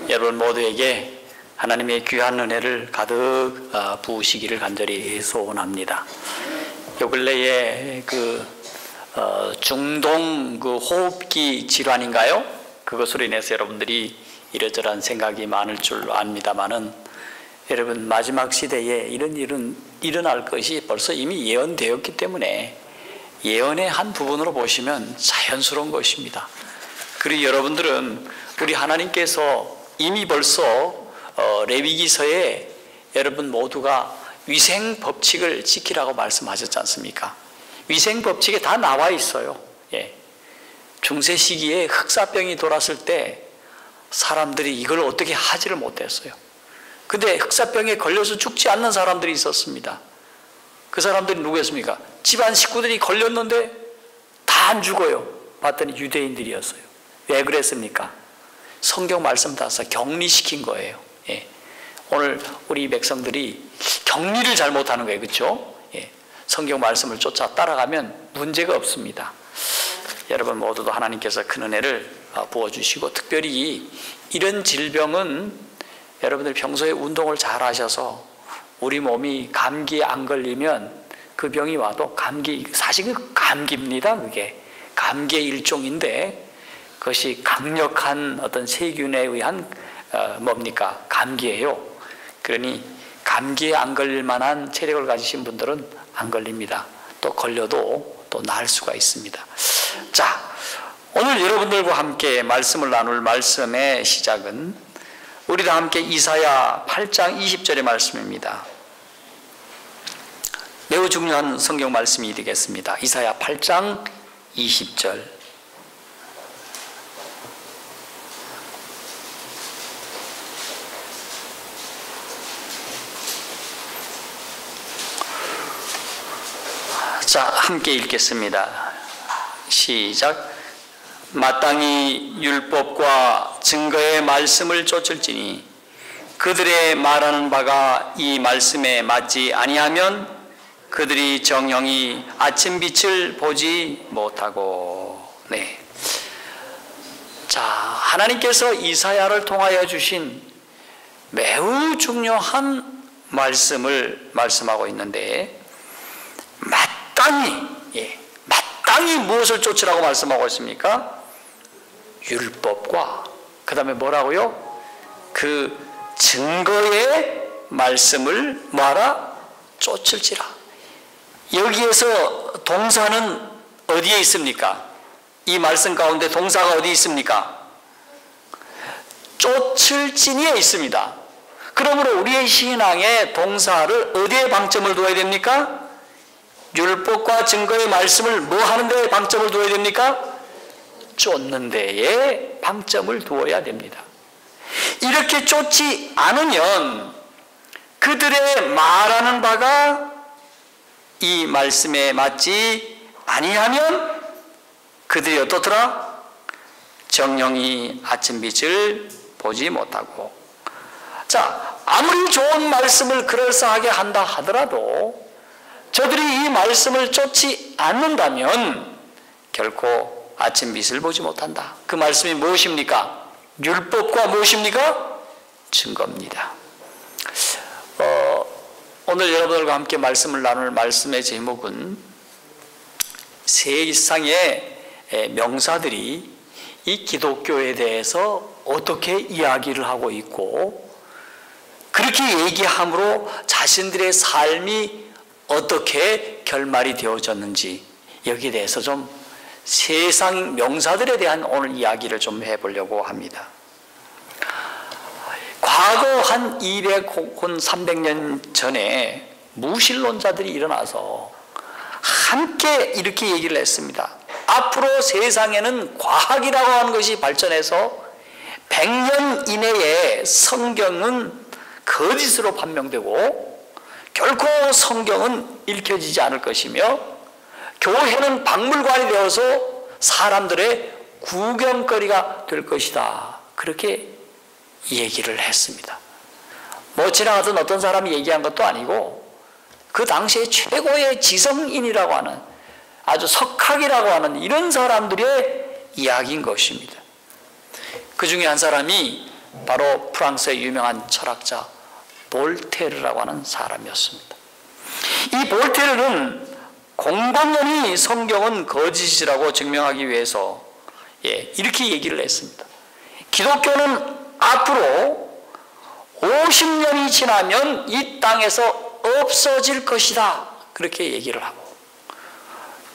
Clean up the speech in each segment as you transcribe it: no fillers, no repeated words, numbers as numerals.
여러분 모두에게 하나님의 귀한 은혜를 가득 부으시기를 간절히 소원합니다. 요 근래에 중동 호흡기 질환인가요? 그것으로 인해서 여러분들이 이러저러한 생각이 많을 줄 압니다만은, 여러분 마지막 시대에 이런 일은 일어날 것이 벌써 이미 예언되었기 때문에 예언의 한 부분으로 보시면 자연스러운 것입니다. 그리고 여러분들은 우리 하나님께서 이미 벌써 레위기서에 여러분 모두가 위생 법칙을 지키라고 말씀하셨지 않습니까? 위생 법칙에 다 나와 있어요. 중세 시기에 흑사병이 돌았을 때 사람들이 이걸 어떻게 하지를 못했어요. 근데 흑사병에 걸려서 죽지 않는 사람들이 있었습니다. 그 사람들이 누구였습니까? 집안 식구들이 걸렸는데 다 안 죽어요. 봤더니 유대인들이었어요. 왜 그랬습니까? 성경 말씀 따라서 격리시킨 거예요. 오늘 우리 백성들이 격리를 잘못하는 거예요. 그렇죠? 성경 말씀을 쫓아 따라가면 문제가 없습니다. 여러분 모두도 하나님께서 큰 은혜를 부어주시고, 특별히 이런 질병은 여러분들 평소에 운동을 잘 하셔서 우리 몸이 감기에 안 걸리면 그 병이 와도 사실은 감기입니다. 그게 감기의 일종인데, 그것이 강력한 어떤 세균에 의한 감기예요. 그러니 감기에 안 걸릴 만한 체력을 가지신 분들은 안 걸립니다. 또 걸려도 또 나을 수가 있습니다. 자, 오늘 여러분들과 함께 말씀을 나눌 말씀의 시작은 우리 다 함께 이사야 8장 20절의 말씀입니다. 매우 중요한 성경 말씀이 되겠습니다. 이사야 8장 20절. 자, 함께 읽겠습니다. 시작. 마땅히 율법과 증거의 말씀을 쫓을지니 그들의 말하는 바가 이 말씀에 맞지 아니하면 그들이 정령이 아침빛을 보지 못하고. 자, 하나님께서 이사야를 통하여 주신 매우 중요한 말씀을 말씀하고 있는데, 마땅히 무엇을 쫓으라고 말씀하고 있습니까? 율법과 그 다음에 뭐라고요? 그 증거의 말씀을 뭐하라? 쫓을지라. 여기에서 동사는 어디에 있습니까? 이 말씀 가운데 동사가 어디 있습니까? 쫓을지니에 있습니다. 그러므로 우리의 신앙의 동사를 어디에 방점을 둬야 됩니까? 율법과 증거의 말씀을 뭐 하는 데에 방점을 두어야 됩니까? 쫓는 데에 방점을 두어야 됩니다. 이렇게 쫓지 않으면 그들의 말하는 바가 이 말씀에 맞지 아니하면 그들이 어떻더라? 정령이 아침빛을 보지 못하고. 자, 아무리 좋은 말씀을 그럴싸하게 한다 하더라도 저들이 이 말씀을 쫓지 않는다면 결코 아침빛을 보지 못한다. 그 말씀이 무엇입니까? 율법과 무엇입니까? 증거입니다. 오늘 여러분들과 함께 말씀을 나눌 말씀의 제목은 세상의 명사들이 이 기독교에 대해서 어떻게 이야기를 하고 있고, 그렇게 얘기함으로 자신들의 삶이 어떻게 결말이 되어졌는지, 여기에 대해서 좀 세상 명사들에 대한 오늘 이야기를 좀 해보려고 합니다. 과거 한 200 혹은 300년 전에 무신론자들이 일어나서 함께 이렇게 얘기를 했습니다. 앞으로 세상에는 과학이라고 하는 것이 발전해서 100년 이내에 성경은 거짓으로 판명되고 결코 성경은 읽혀지지 않을 것이며 교회는 박물관이 되어서 사람들의 구경거리가 될 것이다. 그렇게 얘기를 했습니다. 뭐 지나가던 어떤 사람이 얘기한 것도 아니고 그 당시에 최고의 지성인이라고 하는, 아주 석학이라고 하는 이런 사람들의 이야기인 것입니다. 그 중에 한 사람이 바로 프랑스의 유명한 철학자 볼테르라고 하는 사람이었습니다. 이 볼테르는 공공연히 성경은 거짓이라고 증명하기 위해서 이렇게 얘기를 했습니다. 기독교는 앞으로 50년이 지나면 이 땅에서 없어질 것이다, 그렇게 얘기를 하고,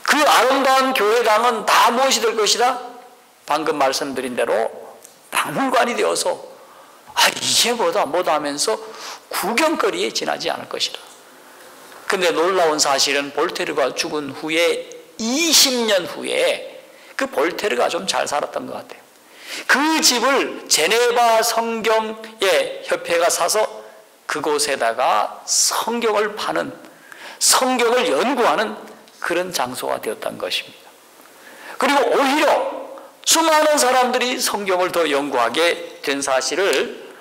그 아름다운 교회당은 다 무엇이 될 것이다? 방금 말씀드린 대로 박물관이 되어서 이게 뭐다 하면서 구경거리에 지나지 않을 것이다. 근데 놀라운 사실은 볼테르가 죽은 후에 20년 후에 그 볼테르가 좀 잘 살았던 것 같아요. 그 집을 제네바 성경의 협회가 사서 그곳에다가 성경을 파는, 성경을 연구하는 그런 장소가 되었던 것입니다. 그리고 오히려 수많은 사람들이 성경을 더 연구하게 된 사실을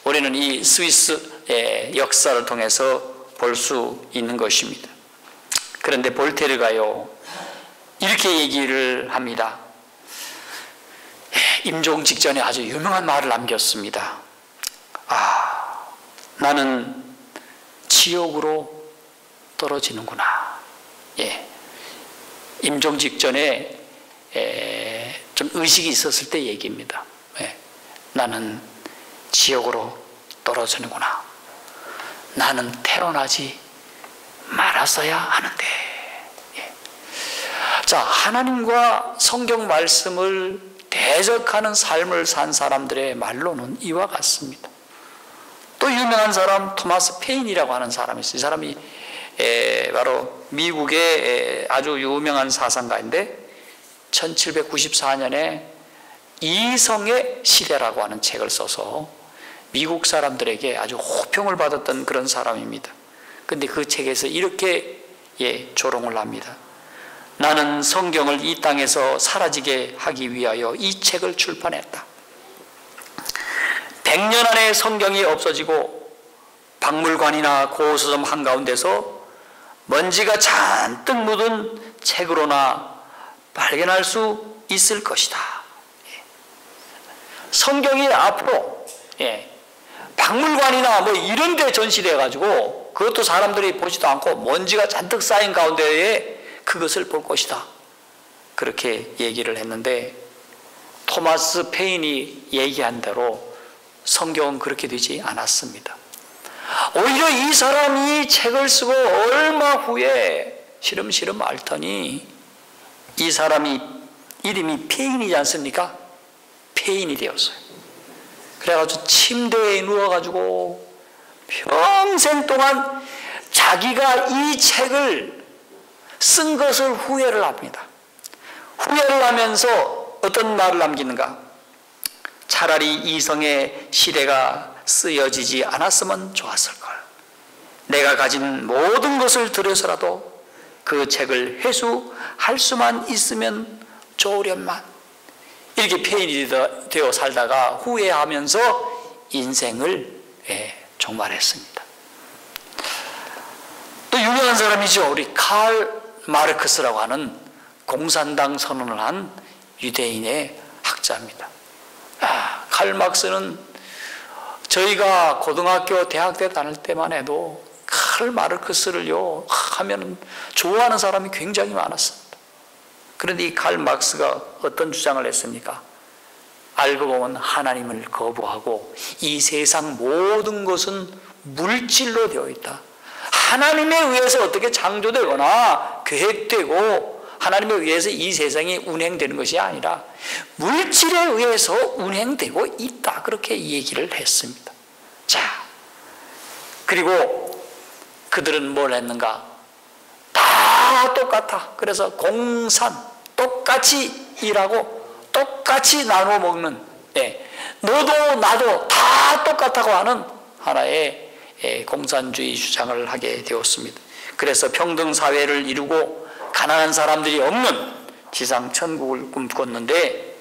우리는 이 스위스의 역사를 통해서 볼 수 있는 것입니다. 그런데 볼테르가요, 이렇게 얘기를 합니다. 임종 직전에 아주 유명한 말을 남겼습니다. 나는 지옥으로 떨어지는구나. 임종 직전에 좀 의식이 있었을 때 얘기입니다. 나는 지옥으로 떨어지는구나. 나는 태어나지 말았어야 하는데. 자, 하나님과 성경 말씀을 대적하는 삶을 산 사람들의 말로는 이와 같습니다. 또 유명한 사람 토마스 페인이라고 하는 사람이 있어요. 이 사람이 바로 미국의 아주 유명한 사상가인데 1794년에 이성의 시대라고 하는 책을 써서 미국 사람들에게 아주 호평을 받았던 그런 사람입니다. 그런데 그 책에서 이렇게 조롱을 합니다. 나는 성경을 이 땅에서 사라지게 하기 위하여 이 책을 출판했다. 100년 안에 성경이 없어지고 박물관이나 고서점 한가운데서 먼지가 잔뜩 묻은 책으로나 발견할 수 있을 것이다. 성경이 앞으로 박물관이나 뭐 이런 데 전시돼 가지고 그것도 사람들이 보지도 않고 먼지가 잔뜩 쌓인 가운데에 그것을 볼 것이다, 그렇게 얘기를 했는데, 토마스 페인이 얘기한 대로 성경은 그렇게 되지 않았습니다. 오히려 이 사람이 책을 쓰고 얼마 후에 시름시름 앓더니 이 사람이 이름이 페인이지 않습니까? 페인이 되었어요. 그래가지고 침대에 누워가지고 평생 동안 자기가 이 책을 쓴 것을 후회를 합니다. 후회를 하면서 어떤 말을 남기는가? 차라리 이성의 시대가 쓰여지지 않았으면 좋았을걸. 내가 가진 모든 것을 들여서라도 그 책을 회수할 수만 있으면 좋으련만. 이렇게 페인이 되어 살다가 후회하면서 인생을 종말했습니다. 또 유명한 사람이죠. 우리 칼 마르크스라고 하는 공산당 선언을 한 유대인의 학자입니다. 칼 마르크스는 저희가 고등학교, 대학 때 다닐 때만 해도 칼 마르크스를요 하면 좋아하는 사람이 굉장히 많았습니다. 그런데 이 칼 마르크스가 어떤 주장을 했습니까? 알고 보면 하나님을 거부하고 이 세상 모든 것은 물질로 되어 있다. 하나님에 의해서 어떻게 창조되거나 계획되고 하나님에 의해서 이 세상이 운행되는 것이 아니라 물질에 의해서 운행되고 있다, 그렇게 얘기를 했습니다. 자, 그리고 그들은 뭘 했는가? 다 똑같아. 그래서 공산, 똑같이 일하고 똑같이 나눠 먹는, 너도 나도 다 똑같다고 하는 하나의 공산주의 주장을 하게 되었습니다. 그래서 평등사회를 이루고 가난한 사람들이 없는 지상 천국을 꿈꿨는데,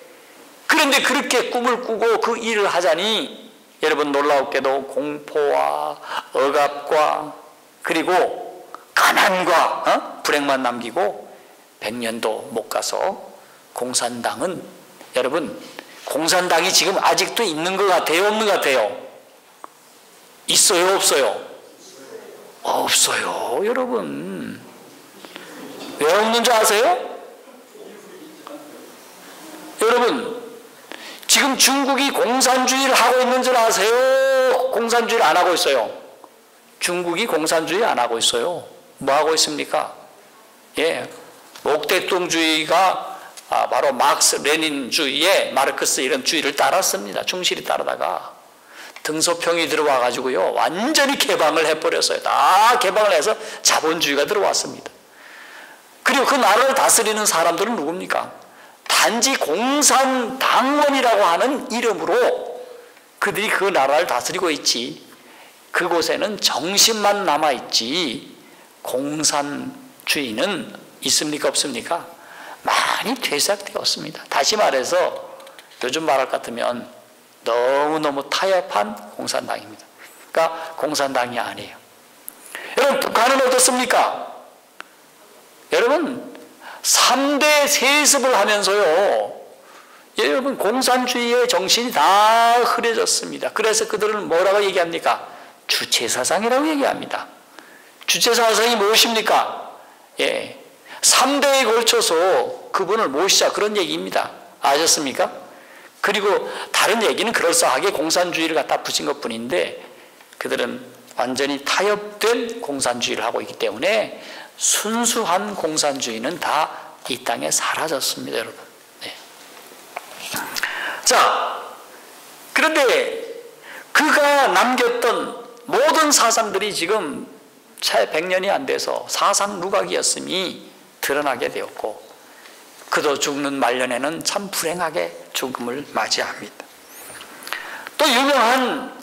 그런데 그렇게 꿈을 꾸고 그 일을 하자니 여러분 놀라웠게도 공포와 억압과 그리고 가난과 불행만 남기고 100년도 못 가서 공산당은 여러분 공산당이 지금 아직도 있는 것 같아요? 없는 것 같아요? 있어요? 없어요? 없어요, 여러분. 왜 없는 줄 아세요? 여러분, 지금 중국이 공산주의를 하고 있는 줄 아세요? 공산주의를 안 하고 있어요? 중국이 공산주의 안 하고 있어요. 뭐 하고 있습니까? 예, 목대통주의가 바로 막스 레닌주의에 마르크스 이런 주의를 따랐습니다. 충실히 따르다가 등소평이 들어와 가지고요 완전히 개방을 해버렸어요. 다 개방을 해서 자본주의가 들어왔습니다. 그리고 그 나라를 다스리는 사람들은 누굽니까? 단지 공산당원이라고 하는 이름으로 그들이 그 나라를 다스리고 있지, 그곳에는 정신만 남아있지 공산주의는 있습니까? 없습니까? 많이 퇴색되었습니다. 다시 말해서 요즘 말할 것 같으면 너무너무 타협한 공산당입니다. 그러니까 공산당이 아니에요. 여러분, 북한은 어떻습니까? 여러분, 3대 세습을 하면서요, 여러분, 공산주의의 정신이 다 흐려졌습니다. 그래서 그들은 뭐라고 얘기합니까? 주체사상이라고 얘기합니다. 주체사상이 무엇입니까? 예, 3대에 걸쳐서 그분을 모시자, 그런 얘기입니다. 아셨습니까? 그리고 다른 얘기는 그럴싸하게 공산주의를 갖다 붙인 것 뿐인데, 그들은 완전히 타협된 공산주의를 하고 있기 때문에 순수한 공산주의는 다 이 땅에 사라졌습니다, 여러분. 네. 자, 그런데 그가 남겼던 모든 사상들이 지금 채 100년이 안 돼서 사상 누각이었음이 드러나게 되었고, 그도 죽는 말년에는 참 불행하게 죽음을 맞이합니다. 또 유명한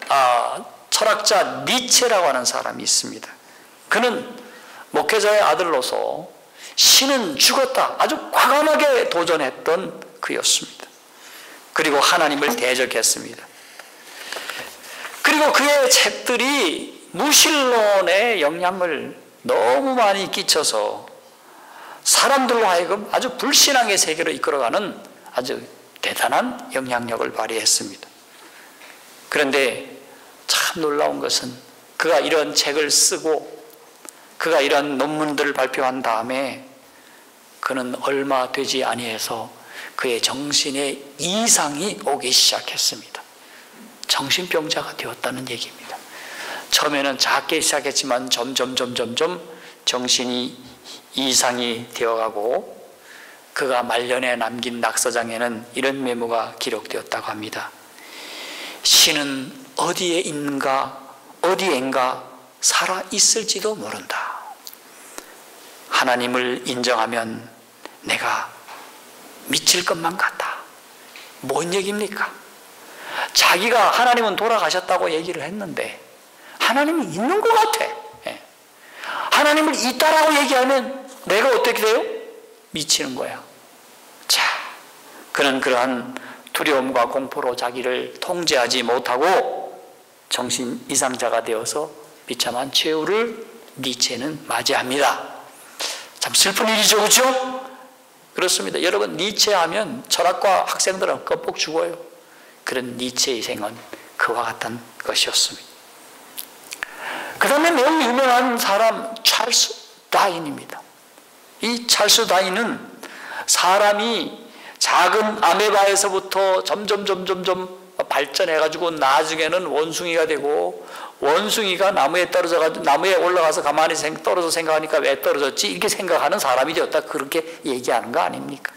철학자 니체라고 하는 사람이 있습니다. 그는 목회자의 아들로서 신은 죽었다, 아주 과감하게 도전했던 그였습니다. 그리고 하나님을 대적했습니다. 그리고 그의 책들이 무신론에 영향을 너무 많이 끼쳐서 사람들로 하여금 아주 불신앙의 세계로 이끌어가는 아주 대단한 영향력을 발휘했습니다. 그런데 참 놀라운 것은 그가 이런 책을 쓰고 그가 이런 논문들을 발표한 다음에 그는 얼마 되지 아니해서 그의 정신에 이상이 오기 시작했습니다. 정신병자가 되었다는 얘기입니다. 처음에는 작게 시작했지만 점점 정신이 이상이 되어가고, 그가 말년에 남긴 낙서장에는 이런 메모가 기록되었다고 합니다. 신은 어디에 있는가, 어디엔가 살아 있을지도 모른다. 하나님을 인정하면 내가 미칠 것만 같다. 뭔 얘기입니까? 자기가 하나님은 돌아가셨다고 얘기를 했는데 하나님이 있는 것 같아. 하나님을 있다라고 얘기하면 내가 어떻게 돼요? 미치는 거야. 자, 그는 그러한 두려움과 공포로 자기를 통제하지 못하고 정신 이상자가 되어서 비참한 최후를 니체는 맞이합니다. 참 슬픈 일이죠, 그렇죠? 그렇습니다. 여러분, 니체 하면 철학과 학생들은 껍벅 죽어요. 그런 니체의 생은 그와 같은 것이었습니다. 그 다음에 매우 유명한 사람 찰스 다윈입니다. 이 찰스 다윈은 사람이 작은 아메바에서부터 점점 발전해가지고 나중에는 원숭이가 되고, 원숭이가 나무에 떨어져가지고 나무에 올라가서 가만히 떨어져 생각하니까 왜 떨어졌지? 이렇게 생각하는 사람이 되었다, 그렇게 얘기하는 거 아닙니까?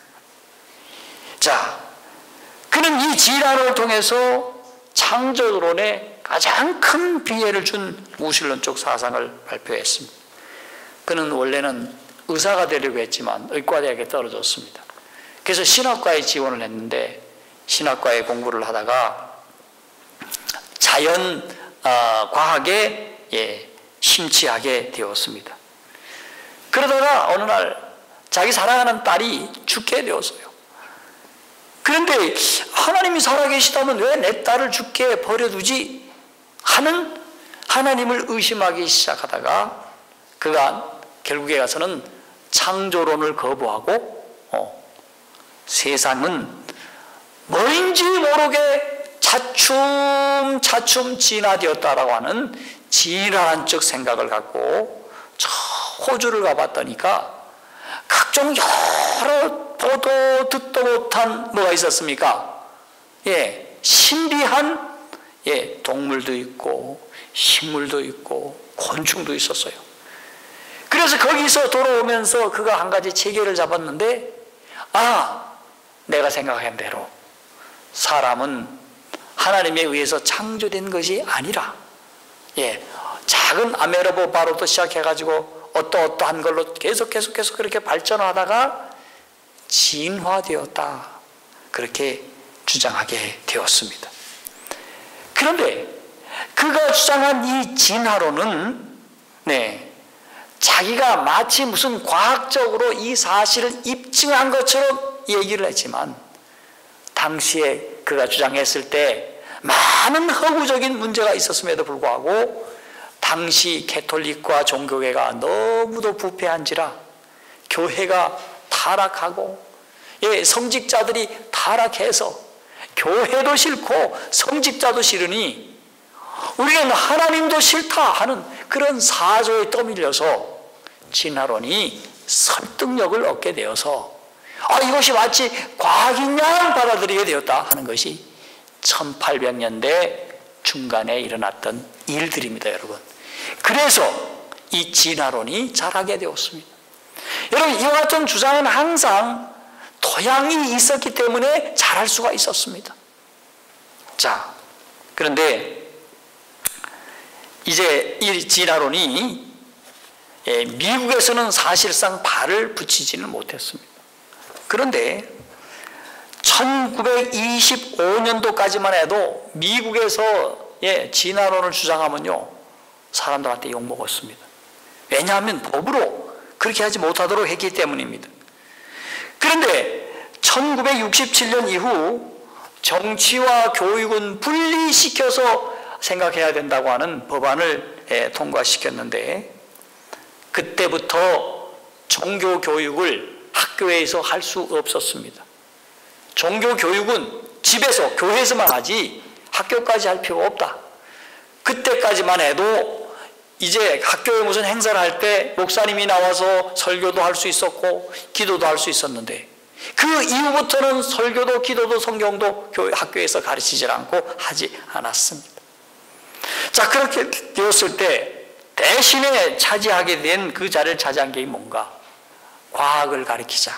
자, 그는 이 진화론을 통해서 창조론에 가장 큰 비애를 준 무신론 쪽 사상을 발표했습니다. 그는 원래는 의사가 되려고 했지만 의과대학에 떨어졌습니다. 그래서 신학과에 지원을 했는데 신학과에 공부를 하다가 자연 과학에 심취하게 되었습니다. 그러다가 어느 날 자기 사랑하는 딸이 죽게 되었어요. 그런데 하나님이 살아계시다면 왜 내 딸을 죽게 버려두지 하는 하나님을 의심하기 시작하다가 그가 결국에 가서는 창조론을 거부하고 세상은 뭐인 왠지 모르게 차츰차츰 진화되었다라고 하는 진화론적 생각을 갖고 저 호주를 가봤더니까 각종 여러 보도 듣도 못한 뭐가 있었습니까? 신비한 동물도 있고 식물도 있고 곤충도 있었어요. 그래서 거기서 돌아오면서 그가 한 가지 체계를 잡았는데, 내가 생각한 대로 사람은 하나님에 의해서 창조된 것이 아니라 작은 아메르바로부터 시작해가지고 어떠한 걸로 계속 그렇게 발전하다가 진화되었다, 그렇게 주장하게 되었습니다. 그런데 그가 주장한 이 진화론은 자기가 마치 무슨 과학적으로 이 사실을 입증한 것처럼 얘기를 했지만, 당시에 그가 주장했을 때 많은 허구적인 문제가 있었음에도 불구하고 당시 캐톨릭과 종교계가 너무도 부패한지라 교회가 타락하고 성직자들이 타락해서 교회도 싫고 성직자도 싫으니 우리는 하나님도 싫다 하는 그런 사조에 떠밀려서 진화론이 설득력을 얻게 되어서 이것이 마치 과학인 양 받아들이게 되었다 하는 것이 1800년대 중간에 일어났던 일들입니다, 여러분. 그래서 이 진화론이 자라게 되었습니다. 여러분, 이와 같은 주장은 항상 토양이 있었기 때문에 자랄 수가 있었습니다. 자, 그런데 이제 이 진화론이 미국에서는 사실상 발을 붙이지는 못했습니다. 그런데 1925년도까지만 해도 미국에서 진화론을 주장하면요, 사람들한테 욕먹었습니다. 왜냐하면 법으로 그렇게 하지 못하도록 했기 때문입니다. 그런데 1967년 이후 정치와 교육은 분리시켜서 생각해야 된다고 하는 법안을 통과시켰는데, 그때부터 종교교육을 학교에서 할 수 없었습니다. 종교교육은 집에서, 교회에서만 하지 학교까지 할 필요가 없다. 그때까지만 해도 이제 학교에 무슨 행사를 할 때 목사님이 나와서 설교도 할 수 있었고 기도도 할 수 있었는데, 그 이후부터는 설교도 기도도 성경도 학교에서 가르치질 않고 하지 않았습니다. 자, 그렇게 되었을 때 대신에 차지하게 된 그 자리를 차지한 게 뭔가? 과학을 가르치자.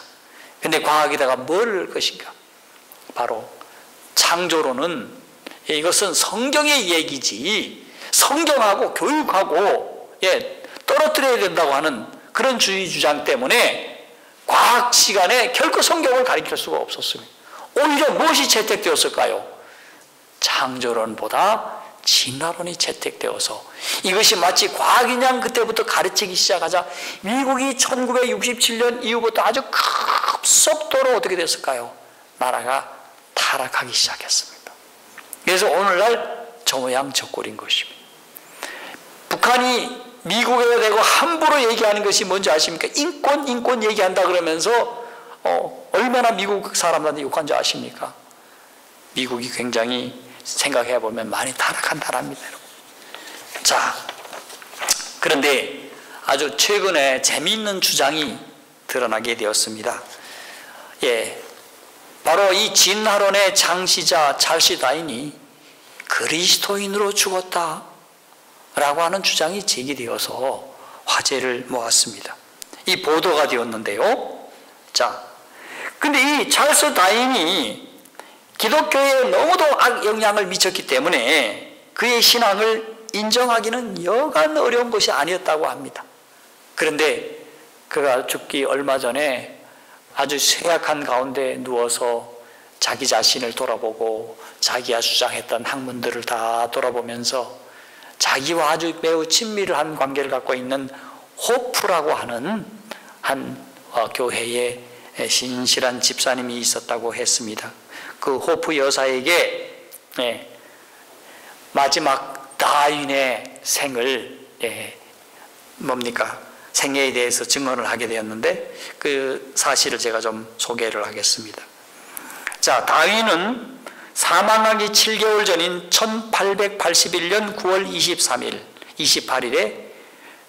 근데 과학에다가 뭘 넣을 것인가? 바로 창조론은 이것은 성경의 얘기지 성경하고 교육하고 떨어뜨려야 된다고 하는 그런 주의 주장 때문에 과학 시간에 결코 성경을 가르칠 수가 없었습니다. 오히려 무엇이 채택되었을까요? 창조론보다 진화론이 채택되어서 이것이 마치 과학인 양 그때부터 가르치기 시작하자 미국이 1967년 이후부터 아주 급속도로 어떻게 됐을까요? 나라가 타락하기 시작했습니다. 그래서 오늘날 저 모양 저 꼴인 것입니다. 북한이 미국에 대고 함부로 얘기하는 것이 뭔지 아십니까? 인권 얘기한다 그러면서 얼마나 미국 사람들한테 욕한 줄 아십니까? 미국이 굉장히 생각해 보면 많이 타락한 나라입니다. 자, 그런데 아주 최근에 재미있는 주장이 드러나게 되었습니다. 바로 이 진화론의 창시자 찰스 다윈이 그리스도인으로 죽었다 라고 하는 주장이 제기되어서 화제를 모았습니다. 이 보도가 되었는데요. 자, 근데 이 찰스 다윈이 기독교에 너무도 악영향을 미쳤기 때문에 그의 신앙을 인정하기는 여간 어려운 것이 아니었다고 합니다. 그런데 그가 죽기 얼마 전에 아주 쇠약한 가운데 누워서 자기 자신을 돌아보고 자기가 주장했던 학문들을 다 돌아보면서 자기와 아주 매우 친밀한 관계를 갖고 있는 호프라고 하는 한 교회의 신실한 집사님이 있었다고 했습니다. 그 호프 여사에게 마지막 다윈의 생을 생애에 대해서 증언을 하게 되었는데 그 사실을 제가 좀 소개를 하겠습니다. 자, 다윈은 사망하기 7개월 전인 1881년 9월 23일, 28일에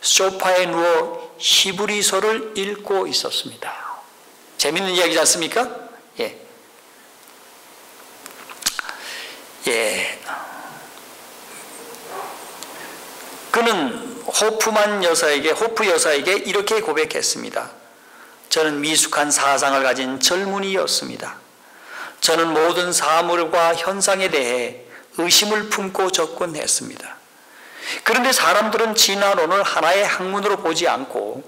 소파에 누워 히브리서를 읽고 있었습니다. 재밌는 이야기지 않습니까? 그는 호프 여사에게 이렇게 고백했습니다. 저는 미숙한 사상을 가진 젊은이였습니다. 저는 모든 사물과 현상에 대해 의심을 품고 접근했습니다. 그런데 사람들은 진화론을 하나의 학문으로 보지 않고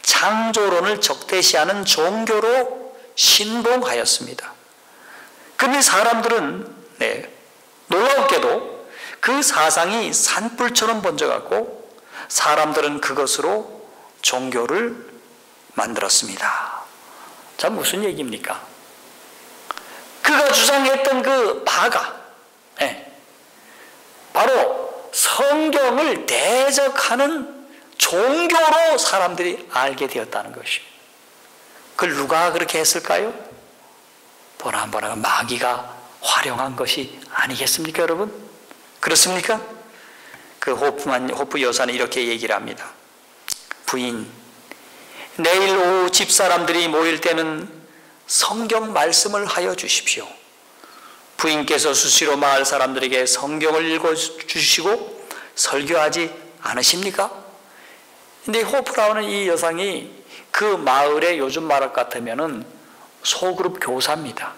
창조론을 적대시하는 종교로 신봉하였습니다. 그런데 사람들은 놀라웠게도 그 사상이 산불처럼 번져갔고 사람들은 그것으로 종교를 만들었습니다. 자, 무슨 얘기입니까? 그가 주장했던 그 바가 바로 성경을 대적하는 종교로 사람들이 알게 되었다는 것입니다. 그걸 누가 그렇게 했을까요? 보나보나 마귀가 활용한 것이 아니겠습니까, 여러분? 그렇습니까? 그 호프 여사는 이렇게 얘기를 합니다. 부인, 내일 오후 집사람들이 모일 때는 성경 말씀을 하여 주십시오. 부인께서 수시로 마을 사람들에게 성경을 읽어주시고 설교하지 않으십니까? 근데 호프라는 이 여성이 그 마을의 요즘 말 같으면은 소그룹 교사입니다.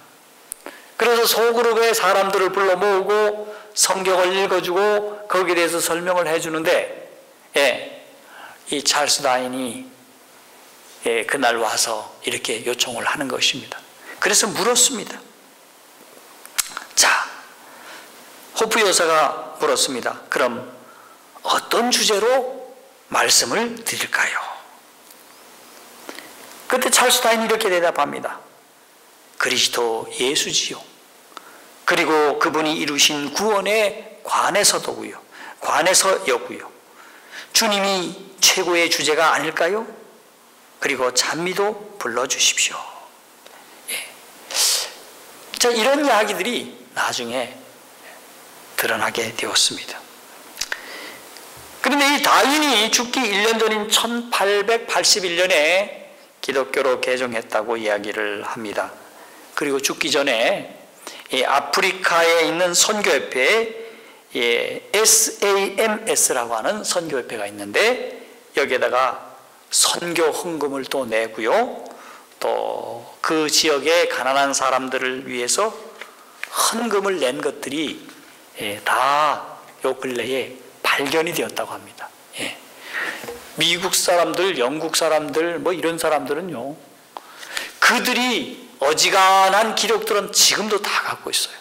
그래서 소그룹의 사람들을 불러 모으고 성경을 읽어주고 거기에 대해서 설명을 해주는데 이 찰스 다인이 그날 와서 이렇게 요청을 하는 것입니다. 그래서 물었습니다. 자, 호프 여사가 물었습니다. 그럼 어떤 주제로 말씀을 드릴까요? 그때 찰스 다인이 이렇게 대답합니다. 그리스도 예수지요. 그리고 그분이 이루신 구원에 관해서도고요. 관해서여고요. 주님이 최고의 주제가 아닐까요? 그리고 찬미도 불러주십시오. 자, 이런 이야기들이 나중에 드러나게 되었습니다. 그런데 이 다윈이 죽기 1년 전인 1881년에 기독교로 개종했다고 이야기를 합니다. 그리고 죽기 전에 아프리카에 있는 선교협회에 SAMS라고 하는 선교협회가 있는데 여기에다가 선교 헌금을 또 내고요. 또 그 지역의 가난한 사람들을 위해서 헌금을 낸 것들이 다 요 근래에 발견이 되었다고 합니다. 미국 사람들, 영국 사람들, 뭐 이런 사람들은요, 그들이 어지간한 기록들은 지금도 다 갖고 있어요.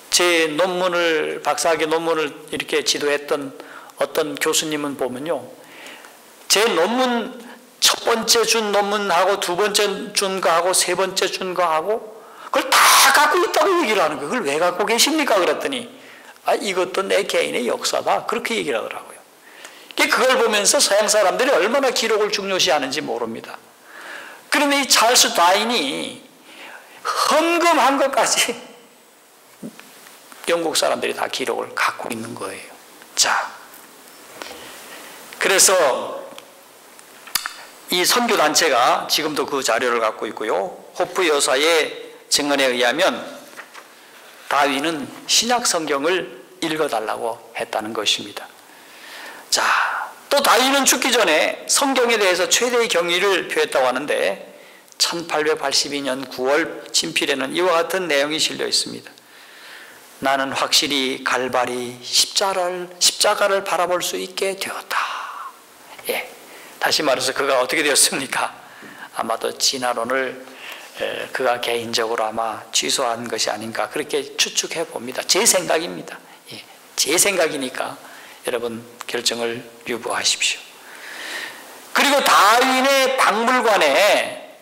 제 논문을, 박사학위 논문을 이렇게 지도했던 어떤 교수님은 보면요, 제 논문 첫 번째 준 논문하고 두 번째 준 거하고 세 번째 준 거하고 그걸 다 갖고 있다고 얘기를 하는 거예요. 그걸 왜 갖고 계십니까? 그랬더니 이것도 내 개인의 역사다. 그렇게 얘기를 하더라고요. 그걸 보면서 서양 사람들이 얼마나 기록을 중요시하는지 모릅니다. 그런데 이 찰스 다인이 헌금한 것까지 영국 사람들이 다 기록을 갖고 있는 거예요. 자, 그래서 이 선교단체가 지금도 그 자료를 갖고 있고요. 호프 여사의 증언에 의하면 다윈은 신약 성경을 읽어달라고 했다는 것입니다. 자, 또 다윈은 죽기 전에 성경에 대해서 최대의 경의를 표했다고 하는데 1882년 9월 친필에는 이와 같은 내용이 실려 있습니다. 나는 확실히 갈바리 십자가를 바라볼 수 있게 되었다. 다시 말해서 그가 어떻게 되었습니까? 아마도 진화론을 그가 개인적으로 아마 취소한 것이 아닌가 그렇게 추측해 봅니다. 제 생각입니다. 제 생각이니까 여러분 결정을 유보하십시오. 그리고 다윈의 박물관에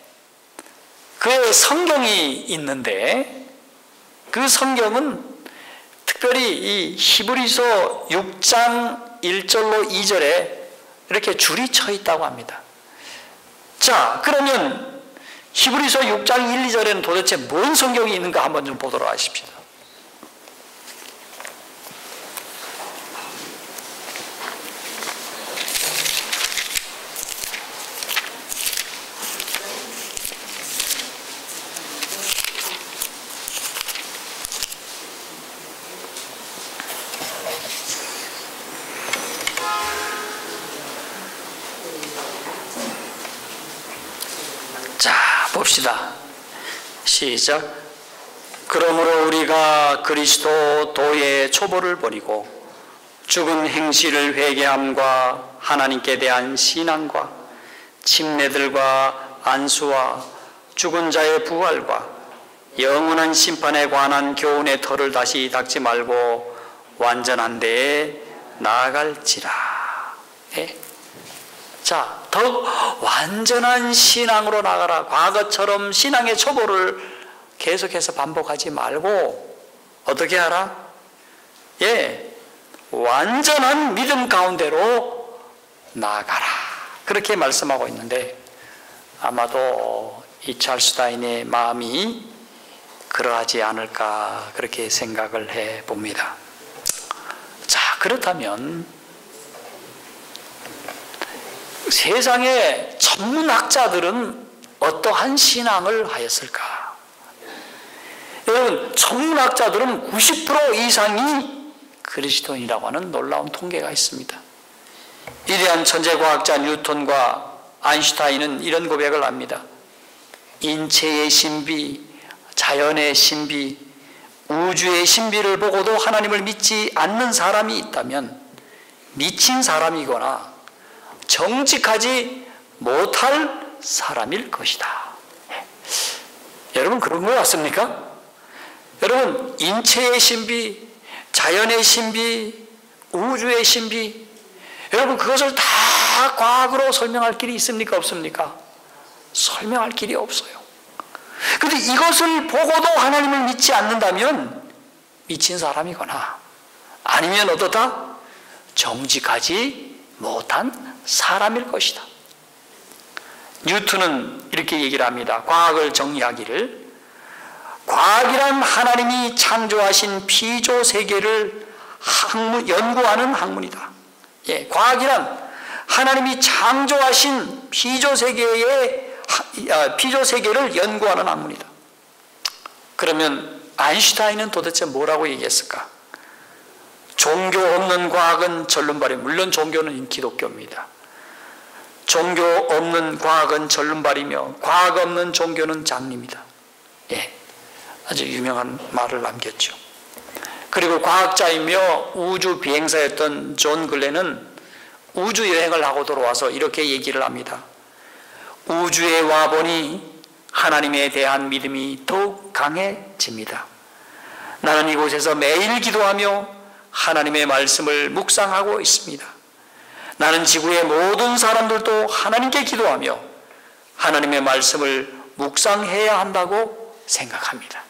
그 성경이 있는데 그 성경은 특별히 이 히브리서 6장 1절로 2절에 이렇게 줄이 쳐 있다고 합니다. 자, 그러면 히브리서 6장 1, 2절에는 도대체 뭔 성경이 있는가 한번 좀 보도록 하십시오. 봅시다. 시작. 그러므로 우리가 그리스도 도의 초보를 버리고 죽은 행실을 회개함과 하나님께 대한 신앙과 침례들과 안수와 죽은 자의 부활과 영원한 심판에 관한 교훈의 털을 다시 닦지 말고 완전한 데에 나아갈지라. 네? 자, 더욱 완전한 신앙으로 나가라. 과거처럼 신앙의 초보를 계속해서 반복하지 말고 어떻게 하라? 예, 완전한 믿음 가운데로 나아가라. 그렇게 말씀하고 있는데 아마도 이 찰스다인의 마음이 그러하지 않을까 그렇게 생각을 해봅니다. 자, 그렇다면 세상의 전문학자들은 어떠한 신앙을 하였을까? 여러분, 전문학자들은 90% 이상이 그리스도인이라고 하는 놀라운 통계가 있습니다. 위대한 천재과학자 뉴턴과 아인슈타인은 이런 고백을 합니다. 인체의 신비, 자연의 신비, 우주의 신비를 보고도 하나님을 믿지 않는 사람이 있다면 미친 사람이거나 정직하지 못할 사람일 것이다. 여러분, 그런 것 같습니까? 여러분, 인체의 신비, 자연의 신비, 우주의 신비, 여러분, 그것을 다 과학으로 설명할 길이 있습니까? 없습니까? 설명할 길이 없어요. 그런데 이것을 보고도 하나님을 믿지 않는다면 미친 사람이거나 아니면 어떻다? 정직하지 못한 사람일 것이다. 뉴턴은 이렇게 얘기를 합니다. 과학을 정의하기를 과학이란 하나님이 창조하신 피조 세계를 연구하는 학문이다. 예, 과학이란 하나님이 창조하신 피조 세계를 연구하는 학문이다. 그러면 아인슈타인은 도대체 뭐라고 얘기했을까? 종교 없는 과학은 절름발이, 물론 종교는 기독교입니다. 종교 없는 과학은 절름발이며 과학 없는 종교는 장님이다. 예, 아주 유명한 말을 남겼죠. 그리고 과학자이며 우주 비행사였던 존 글렌은 우주 여행을 하고 돌아와서 이렇게 얘기를 합니다. 우주에 와보니 하나님에 대한 믿음이 더욱 강해집니다. 나는 이곳에서 매일 기도하며 하나님의 말씀을 묵상하고 있습니다. 나는 지구의 모든 사람들도 하나님께 기도하며 하나님의 말씀을 묵상해야 한다고 생각합니다.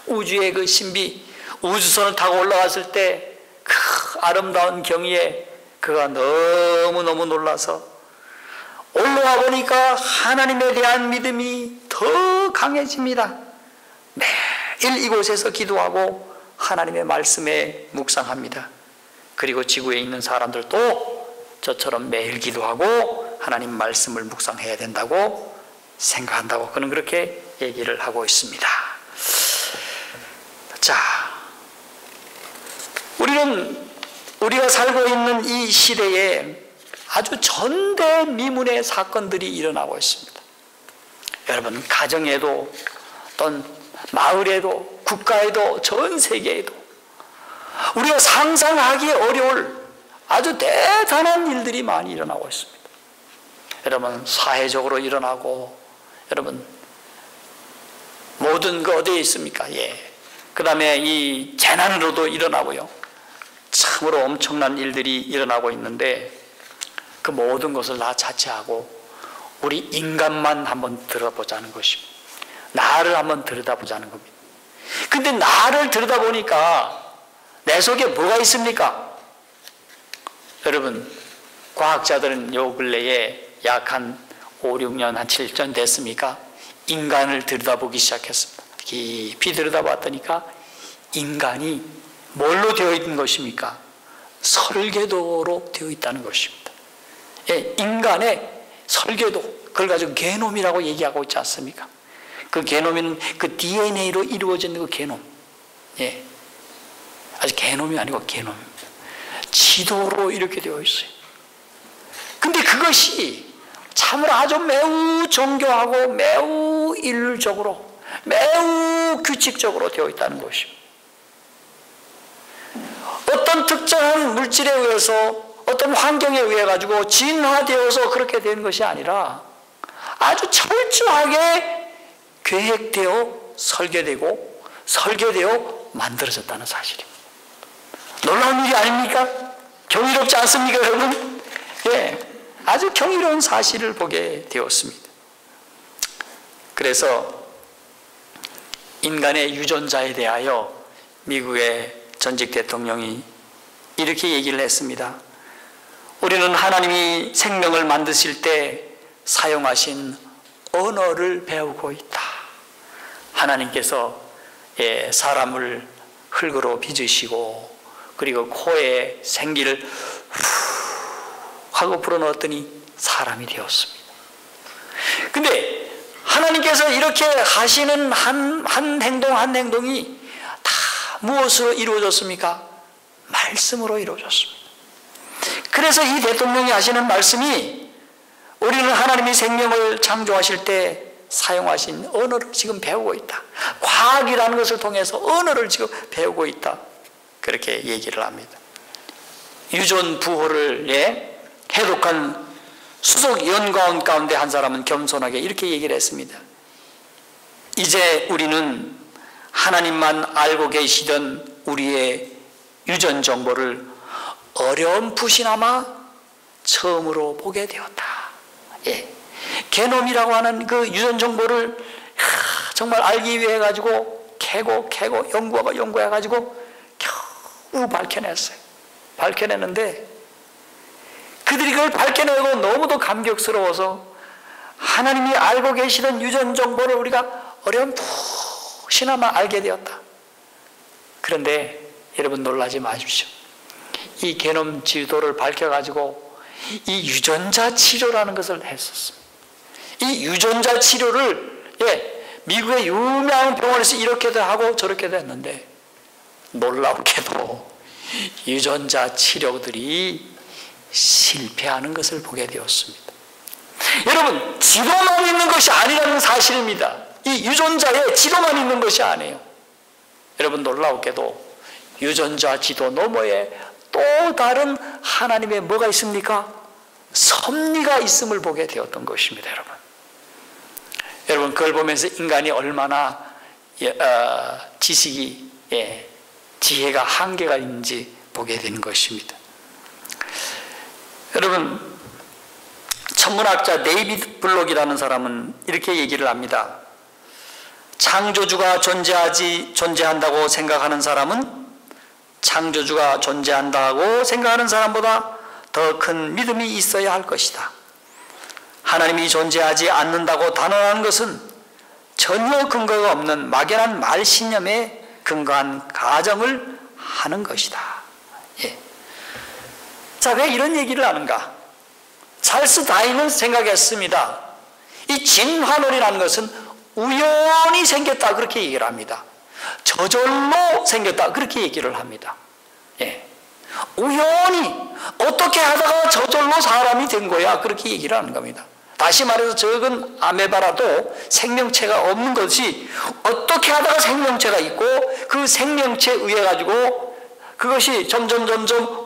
우주의 그 신비, 우주선을 타고 올라갔을 때 그 아름다운 경위에 그가 너무너무 놀라서 올라와 보니까 하나님에 대한 믿음이 더 강해집니다. 매일 이곳에서 기도하고 하나님의 말씀에 묵상합니다. 그리고 지구에 있는 사람들도 저처럼 매일 기도하고 하나님 말씀을 묵상해야 된다고 생각한다고 그는 그렇게 얘기를 하고 있습니다. 자, 우리가 살고 있는 이 시대에 아주 전대미문의 사건들이 일어나고 있습니다. 여러분, 가정에도 또는 마을에도 국가에도 전 세계에도 우리가 상상하기 어려울 아주 대단한 일들이 많이 일어나고 있습니다. 여러분, 사회적으로 일어나고, 여러분 모든 그 어디에 있습니까? 예. 그 다음에 이 재난으로도 일어나고요. 참으로 엄청난 일들이 일어나고 있는데 그 모든 것을 다 자체하고 우리 인간만 한번 들어보자는 것입니다. 나를 한번 들여다보자는 겁니다. 근데 나를 들여다보니까 내 속에 뭐가 있습니까? 여러분, 과학자들은 요 근래에 약 한 5, 6년, 한 7년 됐습니까? 인간을 들여다보기 시작했습니다. 깊이 들여다봤더니까 인간이 뭘로 되어 있는 것입니까? 설계도로 되어 있다는 것입니다. 예, 인간의 설계도, 그걸 가지고 게놈이라고 얘기하고 있지 않습니까? 그 게놈은 그 DNA로 이루어진 그 게놈. 예. 아직 게놈이 아니고 게놈입니다. 지도로 이렇게 되어 있어요. 근데 그것이 참으로 아주 매우 정교하고 매우 일률적으로 매우 규칙적으로 되어 있다는 것입니다. 어떤 특정한 물질에 의해서 어떤 환경에 의해 가지고 진화되어서 그렇게 되는 것이 아니라 아주 철저하게 계획되어 설계되어 만들어졌다는 사실입니다. 놀라운 일이 아닙니까? 경이롭지 않습니까, 여러분? 예, 아주 경이로운 사실을 보게 되었습니다. 그래서 인간의 유전자에 대하여 미국의 전직 대통령이 이렇게 얘기를 했습니다. 우리는 하나님이 생명을 만드실 때 사용하신 언어를 배우고 있다. 하나님께서 사람을 흙으로 빚으시고 그리고 코에 생기를 후 하고 불어넣었더니 사람이 되었습니다. 근데 하나님께서 이렇게 하시는 한 행동 한 행동이 다 무엇으로 이루어졌습니까? 말씀으로 이루어졌습니다. 그래서 이 대통령이 하시는 말씀이 우리는 하나님이 생명을 창조하실 때 사용하신 언어를 지금 배우고 있다. 과학이라는 것을 통해서 언어를 지금 배우고 있다. 그렇게 얘기를 합니다. 유전 부호를 해독한 수석 연구원 가운데 한 사람은 겸손하게 이렇게 얘기를 했습니다. 이제 우리는 하나님만 알고 계시던 우리의 유전 정보를 어렴풋이나마 처음으로 보게 되었다. 예. 게놈이라고 하는 그 유전 정보를 정말 알기 위해 가지고 캐고 연구해 가지고 겨우 밝혀냈어요. 밝혀냈는데 그들이 그걸 밝혀내고 너무도 감격스러워서 하나님이 알고 계시던 유전 정보를 우리가 어렴풋이나마 알게 되었다. 그런데 여러분 놀라지 마십시오. 이 게놈 지도를 밝혀가지고 이 유전자 치료라는 것을 했었습니다. 이 유전자 치료를 미국의 유명한 병원에서 이렇게도 하고 저렇게도 했는데 놀랍게도 유전자 치료들이 실패하는 것을 보게 되었습니다. 여러분, 지도만 있는 것이 아니라는 사실입니다. 이 유전자에 지도만 있는 것이 아니에요. 여러분, 놀랍게도 유전자 지도 너머에 또 다른 하나님의 뭐가 있습니까? 섭리가 있음을 보게 되었던 것입니다. 여러분 그걸 보면서 인간이 얼마나 지식이 지혜가 한계가 있는지 보게 되는 것입니다. 여러분, 천문학자 데이비드 블록이라는 사람은 이렇게 얘기를 합니다. 창조주가 존재한다고 생각하는 사람은 창조주가 존재한다고 생각하는 사람보다 더 큰 믿음이 있어야 할 것이다. 하나님이 존재하지 않는다고 단언하는 것은 전혀 근거가 없는 막연한 말신념에 근거한 가정을 하는 것이다. 예. 자, 왜 이런 얘기를 하는가? 찰스 다윈은 생각했습니다. 이 진화론이라는 것은 우연히 생겼다 그렇게 얘기를 합니다. 저절로 생겼다 그렇게 얘기를 합니다. 예. 우연히 어떻게 하다가 저절로 사람이 된 거야 그렇게 얘기를 하는 겁니다. 다시 말해서 적은 아메바라도 생명체가 없는 것이 어떻게 하다가 생명체가 있고 그 생명체에 의해 가지고 그것이 점점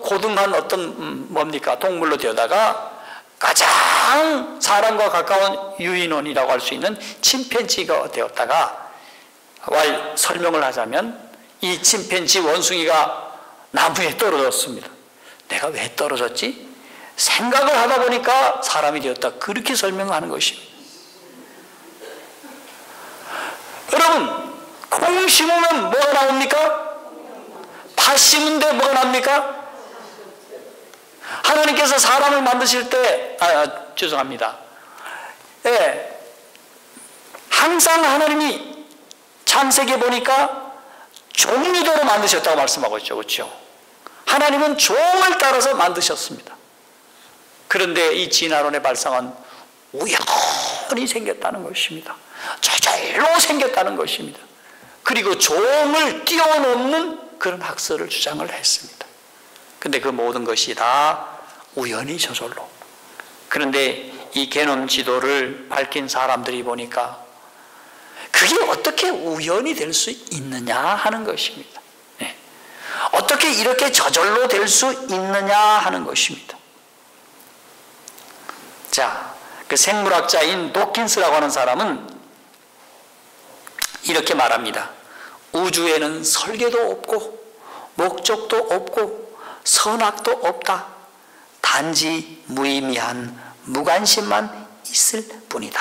고등한 어떤 동물로 되다가 가장 사람과 가까운 유인원이라고 할 수 있는 침팬지가 되었다가 설명을 하자면 이 침팬지 원숭이가 나무에 떨어졌습니다. 내가 왜 떨어졌지? 생각을 하다 보니까 사람이 되었다. 그렇게 설명하는 것입니다. 여러분, 콩 심으면 뭐가 나옵니까? 팥 심은데 뭐가 납니까? 하나님께서 사람을 만드실 때, 죄송합니다. 예, 항상 하나님이 창세기에 보니까 종류대로 만드셨다고 말씀하고 있죠. 그렇죠? 하나님은 종을 따라서 만드셨습니다. 그런데 이 진화론의 발상은 우연히 생겼다는 것입니다. 저절로 생겼다는 것입니다. 그리고 종을 뛰어넘는 그런 학설을 주장을 했습니다. 근데 그 모든 것이 다 우연히 저절로. 그런데 이 게놈 지도를 밝힌 사람들이 보니까 그게 어떻게 우연이 될 수 있느냐 하는 것입니다. 네. 어떻게 이렇게 저절로 될 수 있느냐 하는 것입니다. 자, 그 생물학자인 도킨스라고 하는 사람은 이렇게 말합니다. 우주에는 설계도 없고 목적도 없고 선악도 없다. 단지 무의미한 무관심만 있을 뿐이다.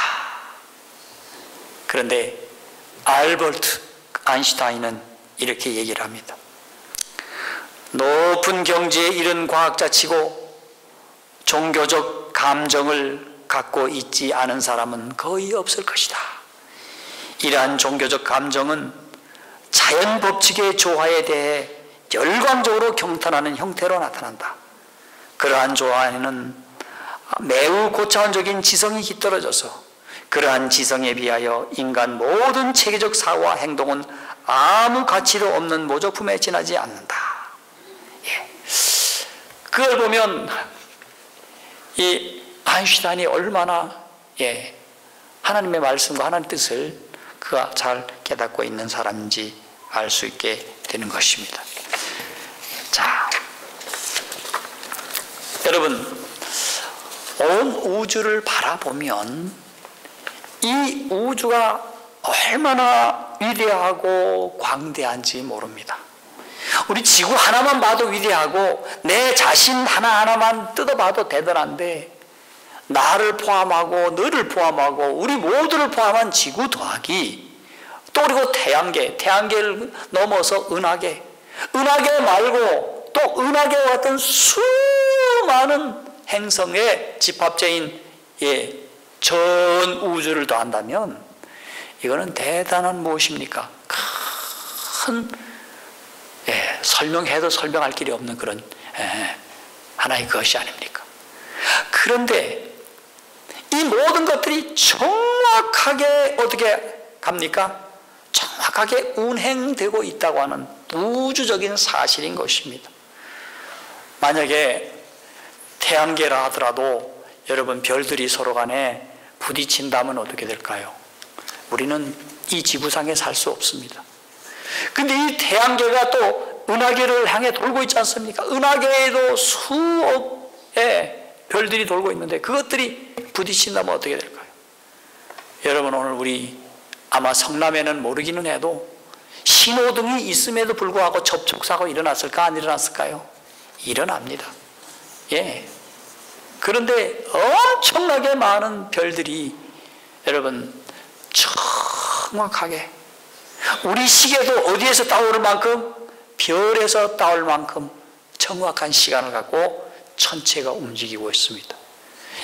그런데 알버트 아인슈타인은 이렇게 얘기를 합니다. 높은 경지에 이른 과학자치고 종교적 감정을 갖고 있지 않은 사람은 거의 없을 것이다. 이러한 종교적 감정은 자연 법칙의 조화에 대해 열광적으로 경탄하는 형태로 나타난다. 그러한 조화에는 매우 고차원적인 지성이 깃들어져서 그러한 지성에 비하여 인간 모든 체계적 사고와 행동은 아무 가치도 없는 모조품에 지나지 않는다. 예. 그걸 보면 이 아인슈타인이 얼마나 하나님의 말씀과 하나님의 뜻을 그가 잘 깨닫고 있는 사람인지 알 수 있게 되는 것입니다. 자, 여러분, 온 우주를 바라보면 이 우주가 얼마나 위대하고 광대한지 모릅니다. 우리 지구 하나만 봐도 위대하고 내 자신 하나하나만 뜯어봐도 대단한데 나를 포함하고 너를 포함하고 우리 모두를 포함한 지구 더하기 또 그리고 태양계를 넘어서 은하계 말고 또 은하계와 같은 수많은 행성의 집합체인 전 우주를 더한다면 이거는 대단한 무엇입니까? 큰 설명해도 설명할 길이 없는 그런 하나의 것이 아닙니까? 그런데 이 모든 것들이 정확하게 어떻게 갑니까? 정확하게 운행되고 있다고 하는 우주적인 사실인 것입니다. 만약에 태양계라 하더라도 여러분 별들이 서로 간에 부딪힌다면 어떻게 될까요? 우리는 이 지구상에 살 수 없습니다. 근데 이 태양계가 또 은하계를 향해 돌고 있지 않습니까? 은하계에도 수억의 별들이 돌고 있는데 그것들이 부딪힌다면 어떻게 될까요? 여러분, 오늘 우리 아마 성남에는 모르기는 해도 신호등이 있음에도 불구하고 접촉사고 일어났을까 안 일어났을까요? 일어납니다. 그런데 엄청나게 많은 별들이 여러분 정확하게 우리 시계도 어디에서 따올 만큼 별에서 따올 만큼 정확한 시간을 갖고 천체가 움직이고 있습니다.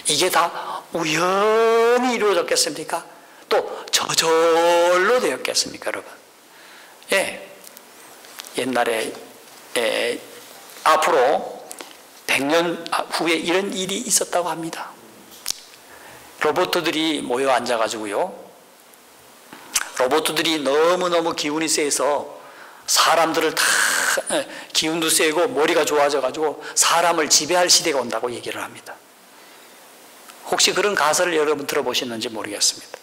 이게 다 우연히 이루어졌겠습니까? 또 저절로 되었겠습니까, 여러분? 옛날에 앞으로 100년 후에 이런 일이 있었다고 합니다. 로봇들이 모여 앉아가지고요. 로봇들이 너무너무 기운이 세서 사람들을 다 기운도 세고 머리가 좋아져가지고 사람을 지배할 시대가 온다고 얘기를 합니다. 혹시 그런 가설을 여러분 들어보셨는지 모르겠습니다.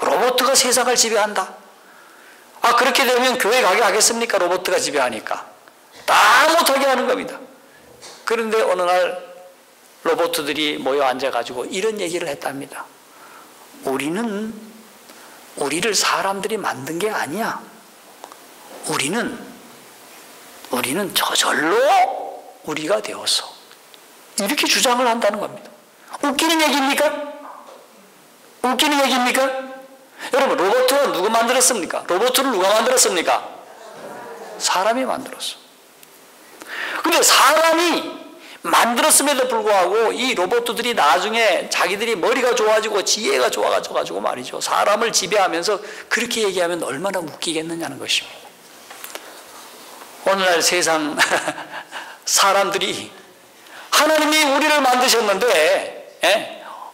로봇가 세상을 지배한다. 그렇게 되면 교회 가게 하겠습니까? 로봇가 지배하니까. 다 못하게 하는 겁니다. 그런데 어느 날 로봇들이 모여 앉아가지고 이런 얘기를 했답니다. 우리를 사람들이 만든 게 아니야. 우리는 저절로 우리가 되어서 이렇게 주장을 한다는 겁니다. 웃기는 얘기입니까? 웃기는 얘기입니까? 여러분, 로봇은 누가 만들었습니까? 로봇을 누가 만들었습니까? 사람이 만들었어. 근데 사람이 만들었음에도 불구하고 이 로봇들이 나중에 자기들이 머리가 좋아지고 지혜가 좋아가지고 말이죠, 사람을 지배하면서 그렇게 얘기하면 얼마나 웃기겠느냐는 것입니다. 오늘날 세상 사람들이 하나님이 우리를 만드셨는데,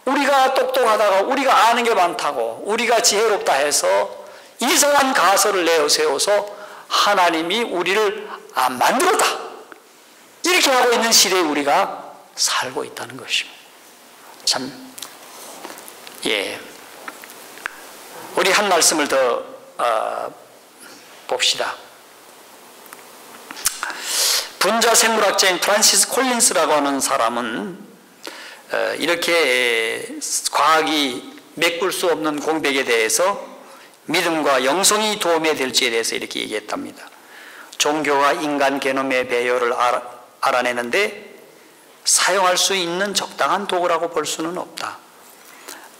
우리가 똑똑하다고, 우리가 아는 게 많다고, 우리가 지혜롭다 해서 이상한 가설을 내세워서 하나님이 우리를 안 만들었다, 이렇게 하고 있는 시대에 우리가 살고 있다는 것입니다. 참, 우리 한 말씀을 더 봅시다. 분자 생물학자인 프란시스 콜린스라고 하는 사람은 이렇게 과학이 메꿀 수 없는 공백에 대해서 믿음과 영성이 도움이 될지에 대해서 이렇게 얘기했답니다. 종교가 인간 게놈의 배열을 알아내는데 사용할 수 있는 적당한 도구라고 볼 수는 없다.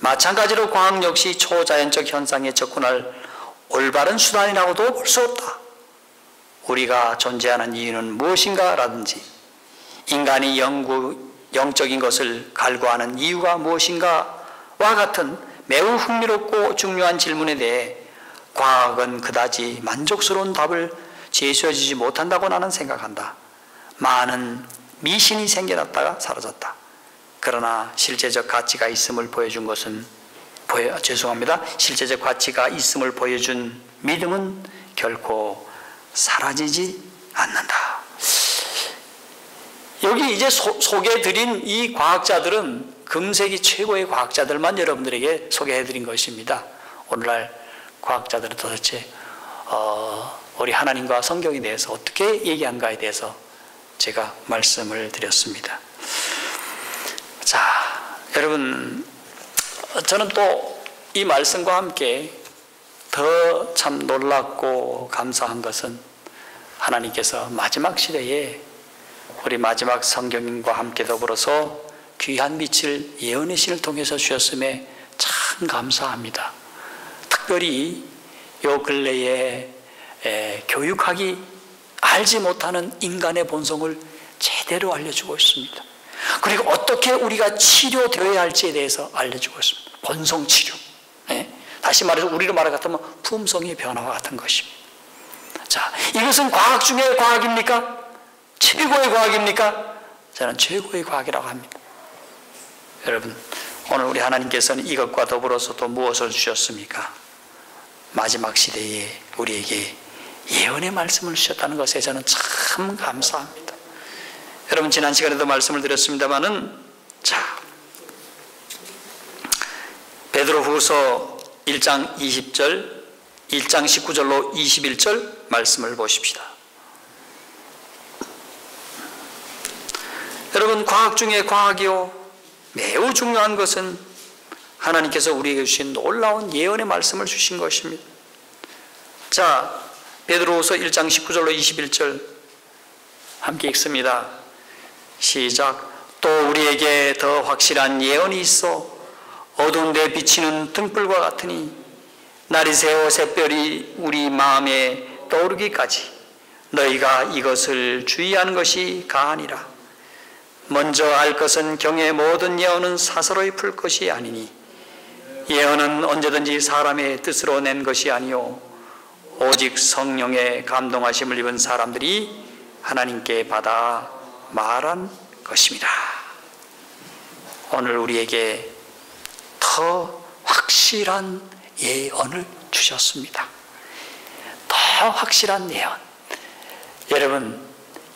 마찬가지로 과학 역시 초자연적 현상에 접근할 올바른 수단이라고도 볼 수 없다. 우리가 존재하는 이유는 무엇인가 라든지 인간이 영적인 것을 갈구하는 이유가 무엇인가와 같은 매우 흥미롭고 중요한 질문에 대해 과학은 그다지 만족스러운 답을 제시해주지 못한다고 나는 생각한다. 많은 미신이 생겨났다가 사라졌다. 그러나 실제적 가치가 있음을 보여준 것은 실제적 가치가 있음을 보여준 믿음은 결코 사라지지 않는다. 여기 이제 소개해드린 이 과학자들은 금세기 최고의 과학자들만 여러분들에게 소개해드린 것입니다. 오늘날 과학자들은 도대체 우리 하나님과 성경에 대해서 어떻게 얘기한가에 대해서 제가 말씀을 드렸습니다. 자, 여러분, 저는 또 이 말씀과 함께 더 참 놀랍고 감사한 것은 하나님께서 마지막 시대에 우리 마지막 성경과 함께 더불어서 귀한 빛을 예언의 신을 통해서 주셨음에 참 감사합니다. 특별히 요 근래에 교육학이 알지 못하는 인간의 본성을 제대로 알려주고 있습니다. 그리고 어떻게 우리가 치료되어야 할지에 대해서 알려주고 있습니다. 본성 치료. 다시 말해서 우리로 말할 것 같으면 품성의 변화와 같은 것입니다. 자, 이것은 과학 중에 과학입니까? 최고의 과학입니까? 저는 최고의 과학이라고 합니다. 여러분, 오늘 우리 하나님께서는 이것과 더불어서 또 무엇을 주셨습니까? 마지막 시대에 우리에게 예언의 말씀을 주셨다는 것에 저는 참 감사합니다. 여러분, 지난 시간에도 말씀을 드렸습니다마는, 자, 베드로후서 1장 20절, 1장 19절로 21절 말씀을 보십시다. 여러분, 과학 중에 과학이요, 매우 중요한 것은 하나님께서 우리에게 주신 놀라운 예언의 말씀을 주신 것입니다. 자, 베드로후서 1장 19절로 21절 함께 읽습니다. 시작. 또 우리에게 더 확실한 예언이 있어 어두운 데 비치는 등불과 같으니 날이 새어 새별이 우리 마음에 떠오르기까지 너희가 이것을 주의하는 것이 가하니라. 먼저 알 것은 경의 모든 예언은 사서로이 풀 것이 아니니 예언은 언제든지 사람의 뜻으로 낸 것이 아니요 오직 성령의 감동하심을 입은 사람들이 하나님께 받아 말한 것입니다. 오늘 우리에게 더 확실한 예언을 주셨습니다. 더 확실한 예언. 여러분,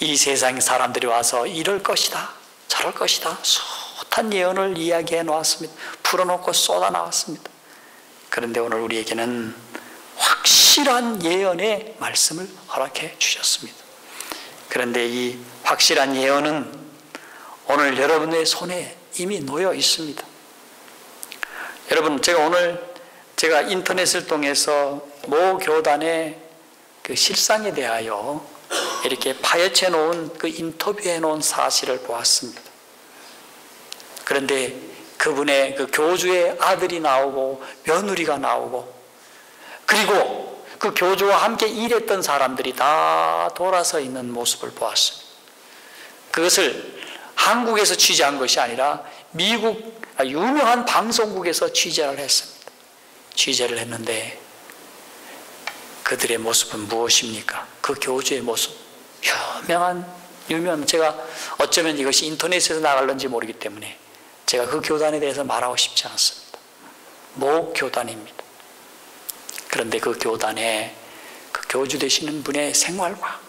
이 세상 사람들이 와서 이럴 것이다, 저럴 것이다, 숱한 예언을 이야기해 놓았습니다. 풀어놓고 쏟아 나왔습니다. 그런데 오늘 우리에게는 확실한 예언의 말씀을 허락해 주셨습니다. 그런데 이 확실한 예언은 오늘 여러분의 손에 이미 놓여 있습니다. 여러분, 제가 인터넷을 통해서 모 교단의 그 실상에 대하여 이렇게 파헤쳐 놓은 그 인터뷰해 놓은 사실을 보았습니다. 그런데 그분의 그 교주의 아들이 나오고 며느리가 나오고 그리고 그 교주와 함께 일했던 사람들이 다 돌아서 있는 모습을 보았습니다. 그것을 한국에서 취재한 것이 아니라 미국 유명한 방송국에서 취재를 했습니다. 취재를 했는데 그들의 모습은 무엇입니까? 그 교주의 모습, 유명한 제가 어쩌면 이것이 인터넷에서 나갈는지 모르기 때문에 제가 그 교단에 대해서 말하고 싶지 않습니다. 모 교단입니다. 그런데 그 교단에 그 교주 되시는 분의 생활과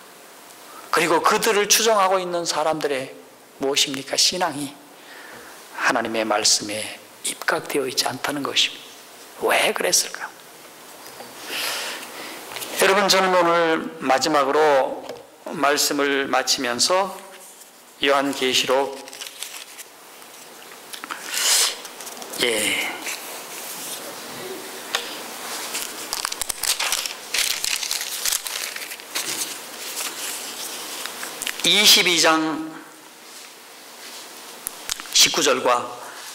그리고 그들을 추종하고 있는 사람들의 무엇입니까? 신앙이 하나님의 말씀에 입각되어 있지 않다는 것입니다. 왜 그랬을까? 여러분, 저는 오늘 마지막으로 말씀을 마치면서 요한계시록 22장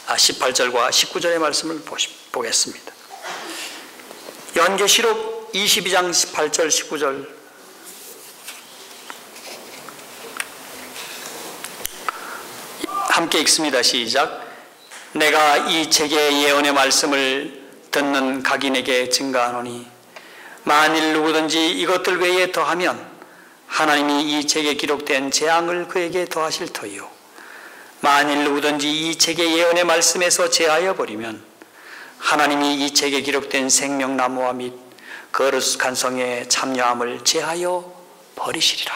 18절과 19절의 말씀을 보겠습니다. 요한계시록 22장 18절 19절 함께 읽습니다. 시작. 내가 이 책의 예언의 말씀을 듣는 각인에게 증가하노니 만일 누구든지 이것들 외에 더하면 하나님이 이 책에 기록된 재앙을 그에게 더하실 터이요 만일 누구든지 이 책의 예언의 말씀에서 제하여 버리면 하나님이 이 책에 기록된 생명나무와 및 거룩한 성에 참여함을 제하여 버리시리라.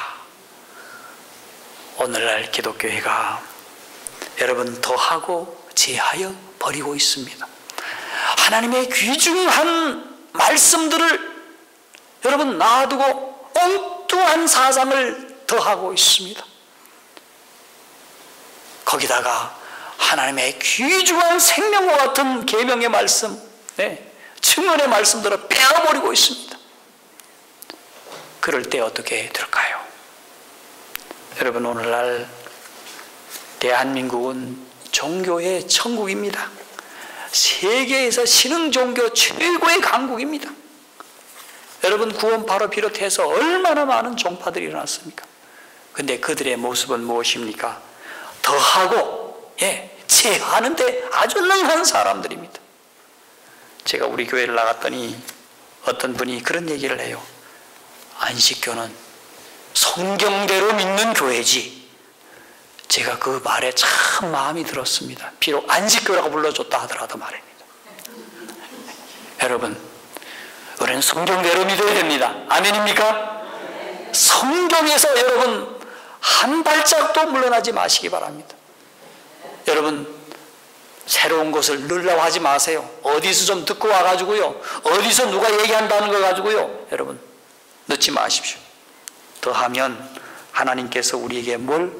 오늘날 기독교회가 여러분 더하고 제하여 버리고 있습니다. 하나님의 귀중한 말씀들을 여러분 놔두고 엉뚱한 사상을 더하고 있습니다. 거기다가 하나님의 귀중한 생명과 같은 계명의 말씀, 증언의 말씀들을 빼어버리고 있습니다. 그럴 때 어떻게 될까요? 여러분, 오늘날 대한민국은 종교의 천국입니다. 세계에서 신흥 종교 최고의 강국입니다. 여러분, 구원파로 비롯해서 얼마나 많은 종파들이 일어났습니까? 그런데 그들의 모습은 무엇입니까? 더하고 제하는데 아주 능한 사람들입니다. 제가 우리 교회를 나갔더니 어떤 분이 그런 얘기를 해요. 안식교는 성경대로 믿는 교회지. 제가 그 말에 참 마음이 들었습니다. 비록 안식교라고 불러줬다 하더라도 말입니다. 여러분, 우리는 성경대로 믿어야 됩니다. 아멘입니까? 성경에서 여러분 한 발짝도 물러나지 마시기 바랍니다. 여러분, 새로운 것을 넣으려고 하지 마세요. 어디서 좀 듣고 와가지고요, 어디서 누가 얘기한다는 거 가지고요, 여러분 넣지 마십시오. 더하면 하나님께서 우리에게 뭘?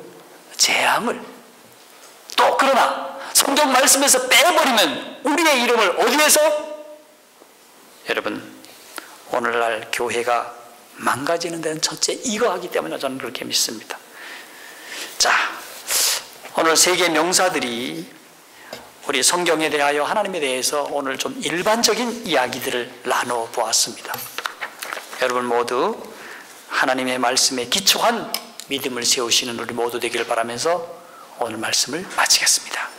재앙을. 또 그러나 성경 말씀에서 빼버리면 우리의 이름을 어디에서? 여러분, 오늘날 교회가 망가지는 데는 첫째 이거 하기 때문에 저는 그렇게 믿습니다. 자, 오늘 세계 명사들이 우리 성경에 대하여 하나님에 대해서 오늘 좀 일반적인 이야기들을 나눠 보았습니다. 여러분 모두 하나님의 말씀에 기초한 믿음을 세우시는 우리 모두 되기를 바라면서 오늘 말씀을 마치겠습니다.